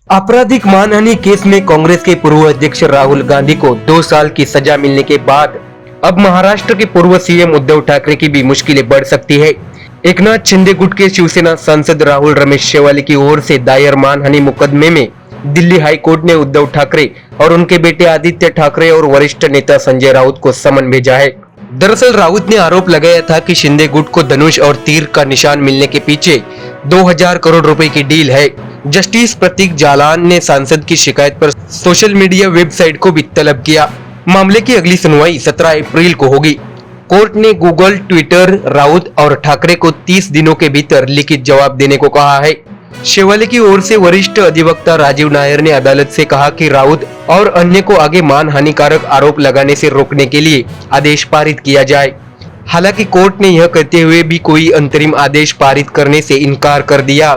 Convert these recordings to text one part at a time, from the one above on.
आपराधिक मानहानि केस में कांग्रेस के पूर्व अध्यक्ष राहुल गांधी को 2 साल की सजा मिलने के बाद अब महाराष्ट्र के पूर्व सीएम उद्धव ठाकरे की भी मुश्किलें बढ़ सकती है। एकनाथ शिंदे गुट के शिवसेना सांसद राहुल रमेश शेवाली की ओर से दायर मानहानि मुकदमे में दिल्ली हाई कोर्ट ने उद्धव ठाकरे और उनके बेटे आदित्य ठाकरे और वरिष्ठ नेता संजय राउत को समन भेजा है। दरअसल राउत ने आरोप लगाया था कि शिंदे गुट को धनुष और तीर का निशान मिलने के पीछे 2000 करोड़ रुपए की डील है। जस्टिस प्रतीक जालान ने सांसद की शिकायत पर सोशल मीडिया वेबसाइट को भी तलब किया। मामले की अगली सुनवाई 17 अप्रैल को होगी। कोर्ट ने गूगल, ट्विटर, राउत और ठाकरे को 30 दिनों के भीतर लिखित जवाब देने को कहा है। शेवाली की ओर से वरिष्ठ अधिवक्ता राजीव नायर ने अदालत से कहा कि राउत और अन्य को आगे मानहानिकारक आरोप लगाने से रोकने के लिए आदेश पारित किया जाए। हालांकि कोर्ट ने यह कहते हुए भी कोई अंतरिम आदेश पारित करने से इनकार कर दिया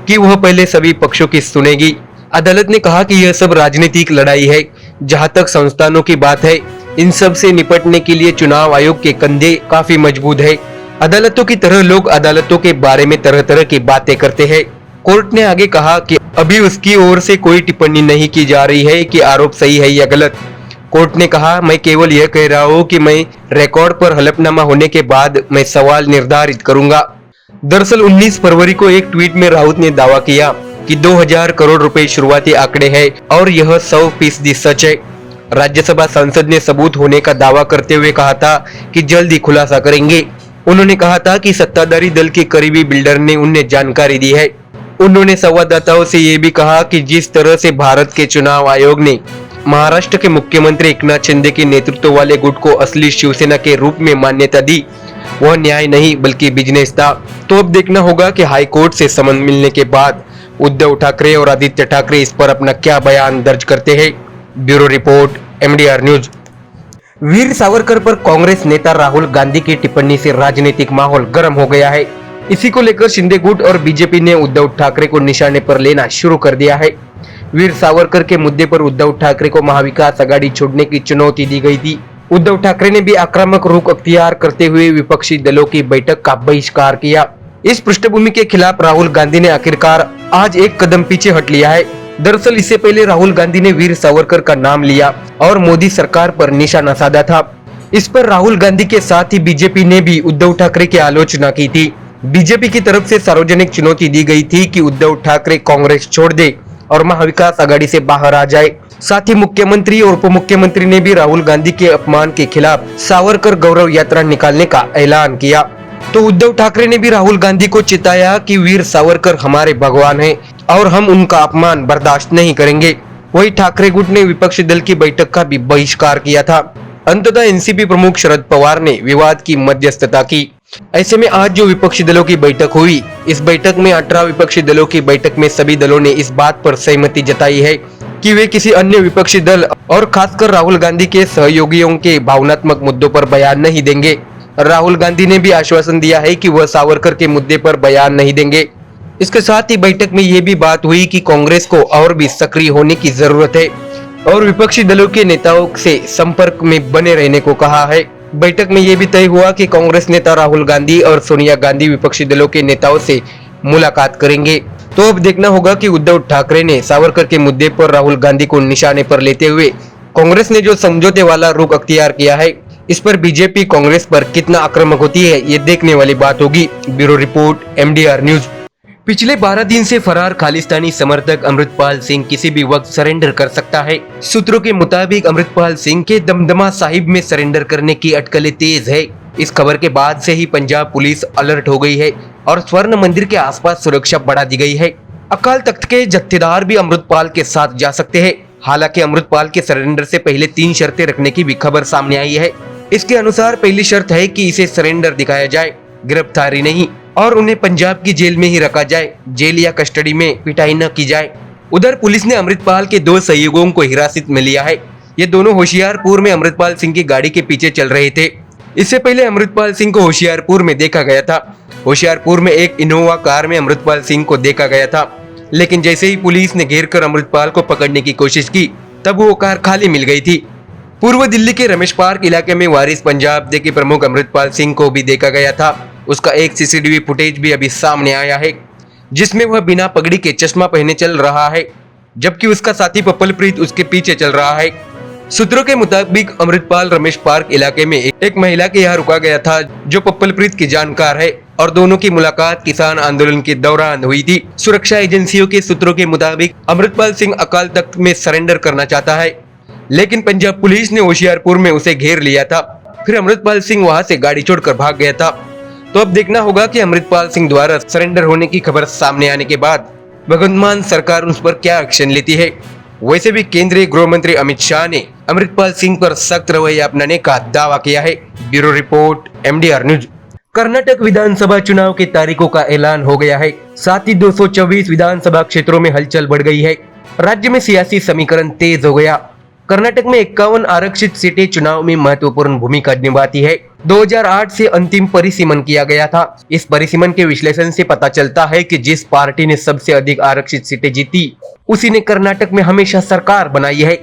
कि वह पहले सभी पक्षों की सुनेगी। अदालत ने कहा कि यह सब राजनीतिक लड़ाई है। जहां तक संस्थानों की बात है, इन सब से निपटने के लिए चुनाव आयोग के कंधे काफी मजबूत है। अदालतों की तरह लोग अदालतों के बारे में तरह तरह की बातें करते हैं। कोर्ट ने आगे कहा कि अभी उसकी ओर से कोई टिप्पणी नहीं की जा रही है कि आरोप सही है या गलत। कोर्ट ने कहा, मैं केवल यह कह रहा हूं कि मैं रिकॉर्ड पर हलफनामा होने के बाद मैं सवाल निर्धारित करूंगा। दरअसल 19 फरवरी को एक ट्वीट में राउत ने दावा किया कि 2000 करोड़ रुपए शुरुआती आंकड़े हैं और यह 100% सच है। राज्यसभा सांसद ने सबूत होने का दावा करते हुए कहा था कि जल्द ही खुलासा करेंगे। उन्होंने कहा था कि सत्ताधारी दल के करीबी बिल्डर ने उन्हें जानकारी दी है। उन्होंने संवाददाताओं से ये भी कहा कि जिस तरह से भारत के चुनाव आयोग ने महाराष्ट्र के मुख्यमंत्री एकनाथ शिंदे के नेतृत्व वाले गुट को असली शिवसेना के रूप में मान्यता दी, वह न्याय नहीं बल्कि बिजनेस था। तो अब देखना होगा कि हाई कोर्ट से समन मिलने के बाद उद्धव ठाकरे और आदित्य ठाकरे इस पर अपना क्या बयान दर्ज करते हैं। Bureau report, MDR news. Veer Savarkar पर कांग्रेस नेता राहुल गांधी की टिप्पणी से राजनीतिक माहौल गर्म हो गया है। इसी को लेकर शिंदे गुट और बीजेपी ने उद्धव ठाकरे को निशाने पर लेना शुरू कर दिया है। वीर सावरकर के मुद्दे पर उद्धव ठाकरे को महाविकास आघाड़ी छोड़ने की चुनौती दी गई थी। उद्धव ठाकरे ने भी आक्रामक रुख अख्तियार करते हुए विपक्षी दलों की बैठक का बहिष्कार किया। इस पृष्ठभूमि के खिलाफ राहुल गांधी ने आखिरकार आज एक कदम पीछे हट लिया है। दरअसल इससे पहले राहुल गांधी ने वीर सावरकर का नाम लिया और मोदी सरकार पर निशाना साधा था। इस पर राहुल गांधी के साथ ही बीजेपी ने भी उद्धव ठाकरे की आलोचना की थी। बीजेपी की तरफ से सार्वजनिक चुनौती दी गई थी कि उद्धव ठाकरे कांग्रेस छोड़ दे और महाविकास आघाड़ी से बाहर आ जाए। साथ ही मुख्यमंत्री और उप मुख्यमंत्री ने भी राहुल गांधी के अपमान के खिलाफ सावरकर गौरव यात्रा निकालने का ऐलान किया। तो उद्धव ठाकरे ने भी राहुल गांधी को चिताया कि वीर सावरकर हमारे भगवान हैं और हम उनका अपमान बर्दाश्त नहीं करेंगे। वही ठाकरे गुट ने विपक्षी दल की बैठक का भी बहिष्कार किया था। अंततः एनसीपी प्रमुख शरद पवार ने विवाद की मध्यस्थता की। ऐसे में आज जो विपक्षी दलों की बैठक हुई, इस बैठक में 18 विपक्षी दलों की बैठक में सभी दलों ने इस बात पर सहमति जताई है कि वे किसी अन्य विपक्षी दल और खासकर राहुल गांधी के सहयोगियों के भावनात्मक मुद्दों पर बयान नहीं देंगे। राहुल गांधी ने भी आश्वासन दिया है कि वह सावरकर के मुद्दे पर बयान नहीं देंगे। इसके साथ ही बैठक में ये भी बात हुई कि कांग्रेस को और भी सक्रिय होने की जरूरत है और विपक्षी दलों के नेताओं से संपर्क में बने रहने को कहा है। बैठक में यह भी तय हुआ कि कांग्रेस नेता राहुल गांधी और सोनिया गांधी विपक्षी दलों के नेताओं से मुलाकात करेंगे। तो अब देखना होगा कि उद्धव ठाकरे ने सावरकर के मुद्दे पर राहुल गांधी को निशाने पर लेते हुए कांग्रेस ने जो समझौते वाला रुख अख्तियार किया है, इस पर बीजेपी कांग्रेस पर कितना आक्रामक होती है, ये देखने वाली बात होगी। Bureau report, MDR news. पिछले 12 दिन से फरार खालिस्तानी समर्थक अमृतपाल सिंह किसी भी वक्त सरेंडर कर सकता है। सूत्रों के मुताबिक अमृतपाल सिंह के दमदमा साहिब में सरेंडर करने की अटकलें तेज है। इस खबर के बाद से ही पंजाब पुलिस अलर्ट हो गई है और स्वर्ण मंदिर के आसपास सुरक्षा बढ़ा दी गई है। अकाल तख्त के जत्थेदार भी अमृतपाल के साथ जा सकते हैं। हालांकि अमृतपाल के सरेंडर से पहले 3 शर्तें रखने की भी खबर सामने आई है। इसके अनुसार पहली शर्त है कि इसे सरेंडर दिखाया जाए, गिरफ्तारी नहीं, और उन्हें पंजाब की जेल में ही रखा जाए, जेल या कस्टडी में पिटाई न की जाए। उधर पुलिस ने अमृतपाल के 2 सहयोगियों को हिरासत में लिया है। ये दोनों होशियारपुर में अमृतपाल सिंह की गाड़ी के पीछे चल रहे थे। इससे पहले अमृतपाल सिंह को होशियारपुर में देखा गया था। होशियारपुर में एक इनोवा कार में अमृतपाल सिंह को देखा गया था, लेकिन जैसे ही पुलिस ने घेर कर अमृतपाल को पकड़ने की कोशिश की, तब वो कार खाली मिल गई थी। पूर्व दिल्ली के रमेश पार्क इलाके में वारिस पंजाब दे के प्रमुख अमृतपाल सिंह को भी देखा गया था। उसका एक CCTV फुटेज भी अभी सामने आया है, जिसमें वह बिना पगड़ी के चश्मा पहने चल रहा है। जबकि उसका साथी पप्पलप्रीत उसके पीछे चल रहा है। सूत्रों के मुताबिक अमृतपाल रमेश पार्क इलाके में एक महिला के यहाँ रुका गया था जो पप्पलप्रीत की जानकार है और दोनों की मुलाकात किसान आंदोलन के दौरान हुई थी। सुरक्षा एजेंसियों के सूत्रों के मुताबिक अमृतपाल सिंह अकाल तख्त में सरेंडर करना चाहता है, लेकिन पंजाब पुलिस ने होशियारपुर में उसे घेर लिया था। फिर अमृतपाल सिंह वहां से गाड़ी छोड़कर भाग गया था। तो अब देखना होगा कि अमृतपाल सिंह द्वारा सरेंडर होने की खबर सामने आने के बाद भगवंत मान सरकार उस पर क्या एक्शन लेती है। वैसे भी केंद्रीय गृह मंत्री अमित शाह ने अमृतपाल सिंह पर सख्त रवैया अपनाने का दावा किया है। Bureau report, MDR news. Karnataka विधानसभा चुनाव की तारीखों का ऐलान हो गया है। साथ ही 224 विधानसभा क्षेत्रों में हलचल बढ़ गई है। राज्य में सियासी समीकरण तेज हो गया। कर्नाटक में 51 आरक्षित सीटें चुनाव में महत्वपूर्ण भूमिका निभाती है। 2008 से अंतिम परिसीमन किया गया था। इस परिसीमन के विश्लेषण से पता चलता है कि जिस पार्टी ने सबसे अधिक आरक्षित सीटें जीती उसी ने कर्नाटक में हमेशा सरकार बनाई है।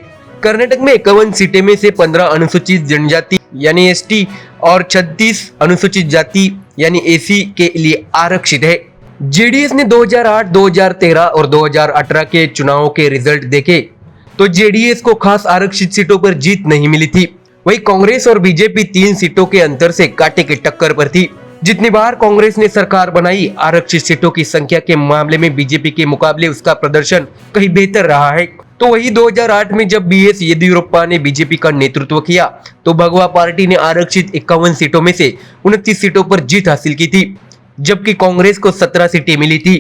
कर्नाटक में 51 सीटें में से 15 अनुसूचित जनजाति यानी ST और 36 अनुसूचित जाति यानी AC के लिए आरक्षित है। जेडीएस ने 2008, 2013 और 2018 के चुनावों के रिजल्ट देखे तो जेडीएस को खास आरक्षित सीटों पर जीत नहीं मिली थी। वही कांग्रेस और बीजेपी 3 सीटों के अंतर से कांटे की टक्कर पर थी। जितनी बार कांग्रेस ने सरकार बनाई, आरक्षित सीटों की संख्या के मामले में बीजेपी के मुकाबले उसका प्रदर्शन कहीं बेहतर रहा है। तो वही 2008 में जब BS येदियुरप्पा ने बीजेपी का नेतृत्व किया तो भगवा पार्टी ने आरक्षित 51 सीटों में से 29 सीटों पर जीत हासिल की थी, जबकि कांग्रेस को 17 सीटें मिली थी।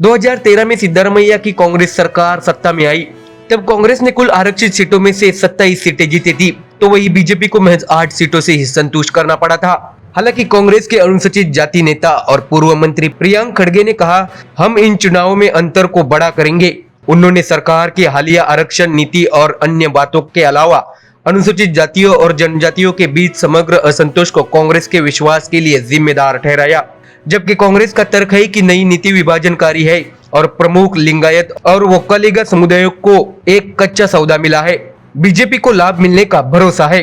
2013 में सिद्धरामैया की कांग्रेस सरकार सत्ता में आई, तब कांग्रेस ने कुल आरक्षित सीटों में से 27 सीटें जीती थी, तो वही बीजेपी को महज 8 सीटों से ही संतुष्ट करना पड़ा था। हालांकि कांग्रेस के अनुसूचित जाति नेता और पूर्व मंत्री प्रियंक खड़गे ने कहा, हम इन चुनावों में अंतर को बड़ा करेंगे। उन्होंने सरकार की हालिया आरक्षण नीति और अन्य बातों के अलावा अनुसूचित जातियों और जनजातियों के बीच समग्र असंतोष को कांग्रेस के विश्वास के लिए जिम्मेदार ठहराया, जबकि कांग्रेस का तर्क है कि नई नीति विभाजनकारी है और प्रमुख लिंगायत और वोक्कालिगा समुदायों को एक कच्चा सौदा मिला है। बीजेपी को लाभ मिलने का भरोसा है।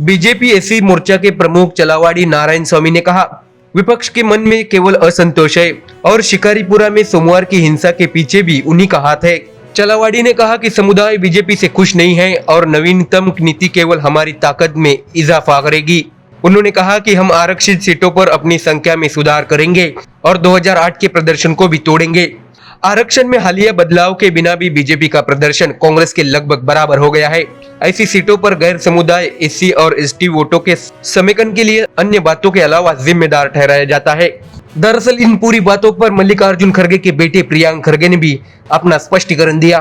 बीजेपी SC मोर्चा के प्रमुख चलावाड़ी नारायण स्वामी ने कहा, विपक्ष के मन में केवल असंतोष है और शिकारीपुरा में सोमवार की हिंसा के पीछे भी उन्हीं का हाथ है। चलावाड़ी ने कहा कि समुदाय बीजेपी से खुश नहीं है और नवीनतम नीति केवल हमारी ताकत में इजाफा करेगी। उन्होंने कहा कि हम आरक्षित सीटों पर अपनी संख्या में सुधार करेंगे और 2008 के प्रदर्शन को भी तोड़ेंगे। आरक्षण में हालिया बदलाव के बिना भी बीजेपी का प्रदर्शन कांग्रेस के लगभग बराबर हो गया है। ऐसी सीटों पर गैर समुदाय SC और ST वोटों के समेकन के लिए अन्य बातों के अलावा जिम्मेदार ठहराया जाता है। दरअसल इन पूरी बातों पर मल्लिकार्जुन खड़गे के बेटे प्रियांक खड़गे ने भी अपना स्पष्टीकरण दिया।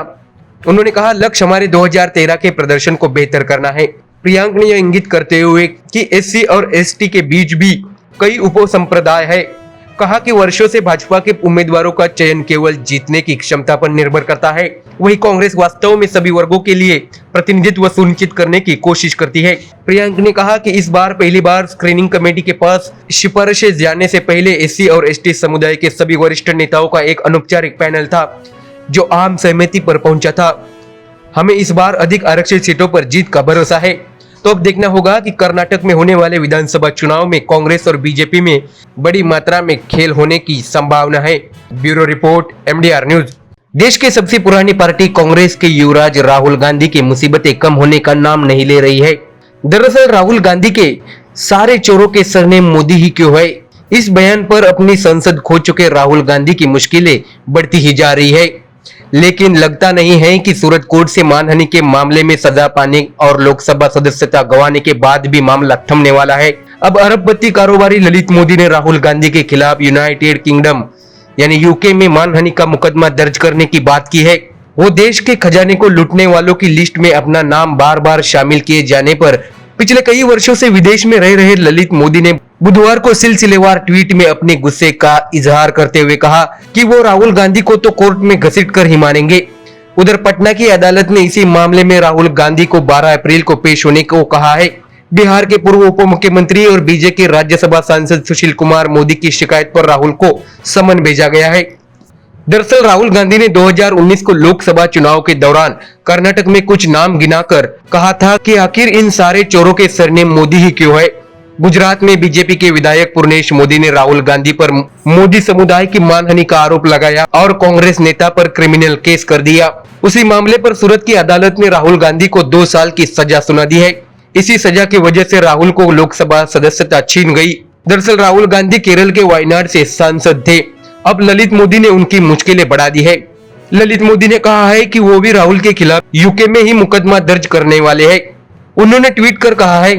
उन्होंने कहा, लक्ष्य हमारे 2013 के प्रदर्शन को बेहतर करना है। प्रियांक ने यह इंगित करते हुए कि SC और ST के बीच भी कई उप संप्रदाय है, कहा कि वर्षों से भाजपा के उम्मीदवारों का चयन केवल जीतने की क्षमता पर निर्भर करता है। वही कांग्रेस वास्तव में सभी वर्गों के लिए प्रतिनिधित्व सुनिश्चित करने की कोशिश करती है। प्रियंक ने कहा कि इस बार पहली बार स्क्रीनिंग कमेटी के पास सिफारिशें जाने से पहले SC और ST समुदाय के सभी वरिष्ठ नेताओं का एक अनौपचारिक पैनल था जो आम सहमति पर पहुंचा था। हमें इस बार अधिक आरक्षित सीटों पर जीत का भरोसा है। तो अब देखना होगा कि कर्नाटक में होने वाले विधानसभा चुनाव में कांग्रेस और बीजेपी में बड़ी मात्रा में खेल होने की संभावना है। Bureau report, MDR news. देश की सबसे पुरानी पार्टी कांग्रेस के युवराज राहुल गांधी की मुसीबतें कम होने का नाम नहीं ले रही है। दरअसल राहुल गांधी के सारे चोरों के सरनेम मोदी ही क्यों है, इस बयान पर अपनी संसद खो चुके राहुल गांधी की मुश्किलें बढ़ती ही जा रही है। लेकिन लगता नहीं है कि सूरत कोर्ट से मानहानि के मामले में सजा पाने और लोकसभा सदस्यता गंवाने के बाद भी मामला थमने वाला है। अब अरबपति कारोबारी ललित मोदी ने राहुल गांधी के खिलाफ यूनाइटेड किंगडम यानी UK में मानहानि का मुकदमा दर्ज करने की बात की है। वो देश के खजाने को लूटने वालों की लिस्ट में अपना नाम बार बार शामिल किए जाने पर पिछले कई वर्षों से विदेश में रह रहे ललित मोदी ने बुधवार को सिलसिलेवार ट्वीट में अपने गुस्से का इजहार करते हुए कहा कि वो राहुल गांधी को तो कोर्ट में घसीट कर ही मानेंगे। उधर पटना की अदालत ने इसी मामले में राहुल गांधी को 12 अप्रैल को पेश होने को कहा है। बिहार के पूर्व उप मुख्यमंत्री और बीजेपी के राज्यसभा सांसद सुशील कुमार मोदी की शिकायत पर राहुल को समन भेजा गया है। दरअसल राहुल गांधी ने 2019 को लोकसभा चुनाव के दौरान कर्नाटक में कुछ नाम गिनाकर कहा था कि आखिर इन सारे चोरों के सरनेम मोदी ही क्यों है। गुजरात में बीजेपी के विधायक पूर्णेश मोदी ने राहुल गांधी पर मोदी समुदाय की मानहानि का आरोप लगाया और कांग्रेस नेता पर क्रिमिनल केस कर दिया। उसी मामले पर सूरत की अदालत ने राहुल गांधी को 2 साल की सजा सुना दी है। इसी सजा की वजह से राहुल को लोकसभा सदस्यता छीन गई। दरअसल राहुल गांधी केरल के वायनाड से सांसद थे। अब ललित मोदी ने उनकी मुश्किलें बढ़ा दी है। ललित मोदी ने कहा है कि वो भी राहुल के खिलाफ यूके में ही मुकदमा दर्ज करने वाले हैं। उन्होंने ट्वीट कर कहा है,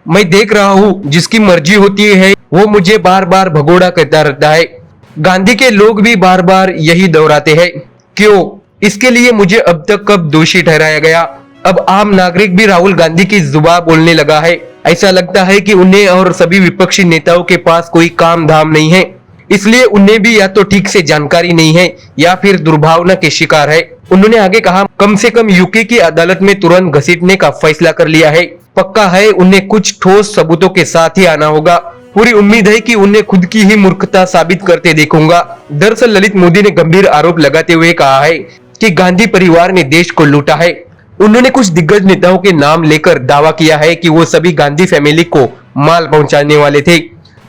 मैं देख रहा हूँ जिसकी मर्जी होती है वो मुझे बार बार भगोड़ा करता रहता है। गांधी के लोग भी बार बार यही दोहराते हैं। क्यों? इसके लिए मुझे अब तक कब दोषी ठहराया गया? अब आम नागरिक भी राहुल गांधी की जुबान बोलने लगा है। ऐसा लगता है कि उन्हें और सभी विपक्षी नेताओं के पास कोई काम धाम नहीं है, इसलिए उन्हें भी या तो ठीक से जानकारी नहीं है या फिर दुर्भावना के शिकार है। उन्होंने आगे कहा, कम से कम यूके की अदालत में तुरंत घसीटने का फैसला कर लिया है। पक्का है उन्हें कुछ ठोस सबूतों के साथ ही आना होगा। पूरी उम्मीद है कि उन्हें खुद की ही मूर्खता साबित करते देखूंगा। दरअसल ललित मोदी ने गंभीर आरोप लगाते हुए कहा है कि गांधी परिवार ने देश को लूटा है। उन्होंने कुछ दिग्गज नेताओं के नाम लेकर दावा किया है कि वो सभी गांधी फैमिली को माल पहुंचाने वाले थे।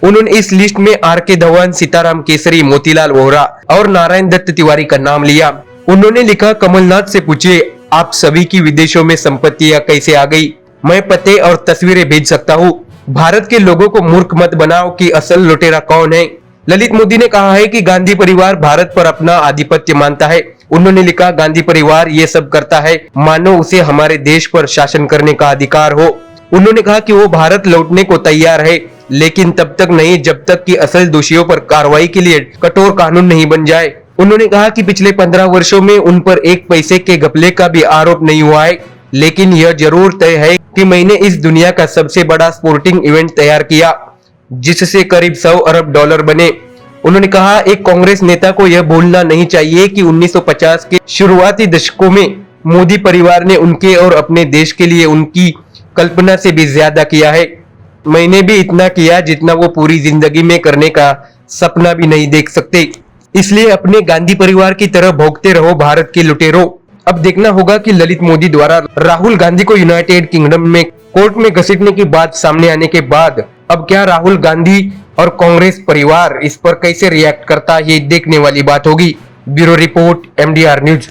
उन्होंने इस लिस्ट में आर.के. धवन, सीताराम केसरी, मोतीलाल वोहरा और नारायण दत्त तिवारी का नाम लिया। उन्होंने लिखा, कमलनाथ से पूछे आप सभी की विदेशों में संपत्तियां कैसे आ गई? मैं पते और तस्वीरें भेज सकता हूँ। भारत के लोगों को मूर्ख मत बनाओ कि असल लुटेरा कौन है। ललित मोदी ने कहा है कि गांधी परिवार भारत पर अपना आधिपत्य मानता है। उन्होंने लिखा, गांधी परिवार ये सब करता है मानो उसे हमारे देश पर शासन करने का अधिकार हो। उन्होंने कहा कि वो भारत लौटने को तैयार है, लेकिन तब तक नहीं जब तक कि असल दोषियों पर कार्रवाई के लिए कठोर कानून नहीं बन जाए। उन्होंने कहा कि पिछले 15 वर्षों में उन पर एक पैसे के घपले का भी आरोप नहीं हुआ है, लेकिन यह जरूर तय है कि मैंने इस दुनिया का सबसे बड़ा स्पोर्टिंग इवेंट तैयार किया जिससे करीब 100 अरब डॉलर बने। उन्होंने कहा, एक कांग्रेस नेता को यह भूलना नहीं चाहिए कि 1950 के शुरुआती दशकों में मोदी परिवार ने उनके और अपने देश के लिए उनकी कल्पना से भी ज्यादा किया है। मैंने भी इतना किया जितना वो पूरी जिंदगी में करने का सपना भी नहीं देख सकते। इसलिए अपने गांधी परिवार की तरह भोगते रहो भारत के लुटेरों। अब देखना होगा कि ललित मोदी द्वारा राहुल गांधी को यूनाइटेड किंगडम में कोर्ट में घसीटने की बात सामने आने के बाद अब क्या राहुल गांधी और कांग्रेस परिवार इस पर कैसे रिएक्ट करता है, ये देखने वाली बात होगी। Bureau report, MDR news.